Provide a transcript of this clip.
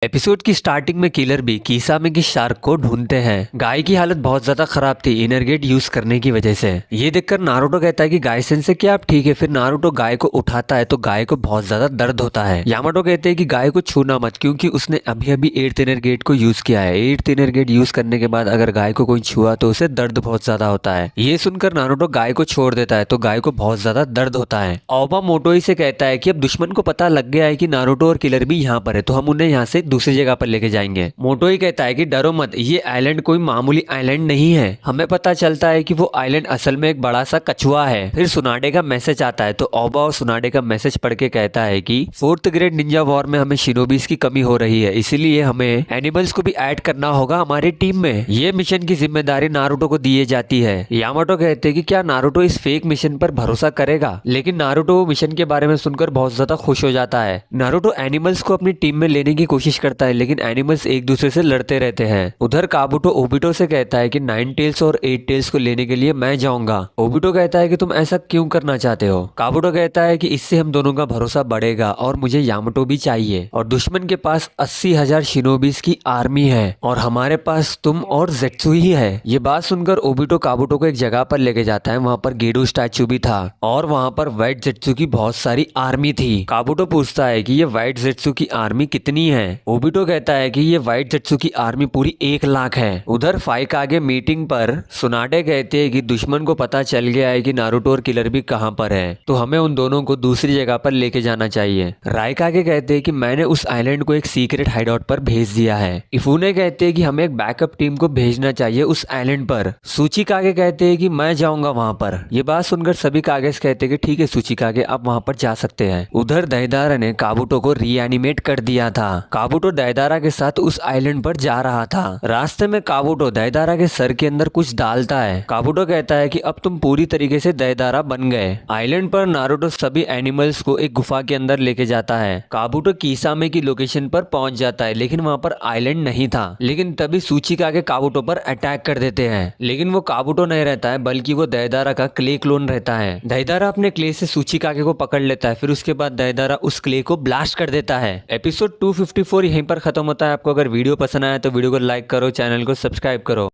Episode की starting में killer भी कीसामे की शार्क को ढूंढते हैं। गाय की हालत बहुत ज्यादा खराब थी इनरगेट यूज करने की वजह से। ये देखकर नारुतो कहता है कि गाय सेंसे क्या आप ठीक है। फिर नारुतो गाय को उठाता है तो गाय को बहुत ज्यादा दर्द होता है। यामाटो कहते हैं कि गाय को छूना मत क्योंकि उसने अभी अभी 8th इनरगेट को यूज किया है। 8th इनरगेट यूज करने के बाद अगर गाय को कोई छुआ तो उसे दर्द बहुत ज्यादा होता है। ये सुनकर नारुतो गाय को छोड़ देता है तो गाय को बहुत ज्यादा दर्द होता है। ओबा मोटोई से कहता है कि अब दुश्मन को पता लग गया है कि नारुतो और किलर भी यहाँ पर है तो हम उन्हें यहाँ से दूसरी जगह पर लेके जाएंगे। मोटोई कहता है कि डरो मत, ये आइलैंड कोई मामूली आइलैंड नहीं है। हमें पता चलता है कि वो आइलैंड असल में एक बड़ा सा कछुआ है। फिर सुनाडे का मैसेज आता है तो ओबा और सुनाडे का मैसेज पढ़ के कहता है कि 4th ग्रेड निंजा वॉर में हमें शिनोबीज की कमी हो रही है, इसीलिए हमें एनिमल्स को भी ऐड करना होगा हमारी टीम में। ये मिशन की जिम्मेदारी नारुतो को दी जाती है। यामाटो कहते हैं कि क्या नारुतो इस फेक मिशन पर भरोसा करेगा, लेकिन नारुतो वो मिशन के बारे में सुनकर बहुत ज्यादा खुश हो जाता है। नारुतो एनिमल्स को अपनी टीम में लेने की कोशिश करता है लेकिन एनिमल्स एक दूसरे से लड़ते रहते हैं। उधर काबुटो ओबिटो से कहता है कि 9 टेल्स और 8 टेल्स को लेने के लिए मैं जाऊंगा। ओबिटो कहता है कि तुम ऐसा क्यों करना चाहते हो। काबुटो कहता है कि इससे हम दोनों का भरोसा बढ़ेगा और मुझे यामाटो भी चाहिए और दुश्मन के पास 80,000 शिनोबीज की आर्मी है और हमारे पास तुम और जेत्सु ही है। ये बात सुनकर ओबिटो काबुटो को एक जगह पर लेके जाता है। वहाँ पर गेडो स्टैचू भी था और वहाँ पर व्हाइट जेत्सु की बहुत सारी आर्मी थी। काबुटो पूछता है कि ये व्हाइट जेत्सु की आर्मी कितनी है। ओबिटो कहता है कि ये व्हाइट जेत्सु की आर्मी पूरी 1 लाख है। उधर फाइक आगे मीटिंग पर सुनाडे कहते हैं कि दुश्मन को पता चल गया है कि नारुतो और किलर भी कहां पर है तो हमें उन दोनों को दूसरी जगह पर लेके जाना चाहिए। राइकागे कहते हैं कि मैंने उस आइलैंड को एक सीक्रेट हाइडआउट पर भेज दिया है। इफुने कहते हैं कि हमें एक बैकअप टीम को भेजना चाहिए उस आइलैंड पर। सूचिकागे कहते हैं कि मैं जाऊंगा वहां पर। ये बात सुनकर सभी कागेस कहते हैं कि ठीक है सूचिकागे, आप वहां पर जा सकते हैं। उधर दैदारा ने काबुटो को रीएनिमेट कर दिया था। काबुटो दैदारा के साथ उस आइलैंड पर जा रहा था। रास्ते में काबुटो दैदारा के सर के अंदर कुछ डालता है। काबुटो कहता है कि अब तुम पूरी तरीके से दैदारा बन गए। आइलैंड पर नारुतो सभी एनिमल्स को एक गुफा के अंदर लेके जाता है। काबुटो कीसामे की लोकेशन पर पहुंच जाता है लेकिन वहां पर आइलैंड नहीं था। लेकिन तभी सूचिकागे काबुटो पर अटैक कर देते हैं लेकिन वो काबुटो नहीं रहता है बल्कि वो दैदारा का क्ले क्लोन रहता है। दैदारा अपने क्ले से सूचिकागे को पकड़ लेता है। फिर उसके बाद दैदारा उस क्ले को ब्लास्ट कर देता है। एपिसोड 254 यहीं पर खत्म होता है। आपको अगर वीडियो पसंद आया तो वीडियो को लाइक करो, चैनल को सब्सक्राइब करो।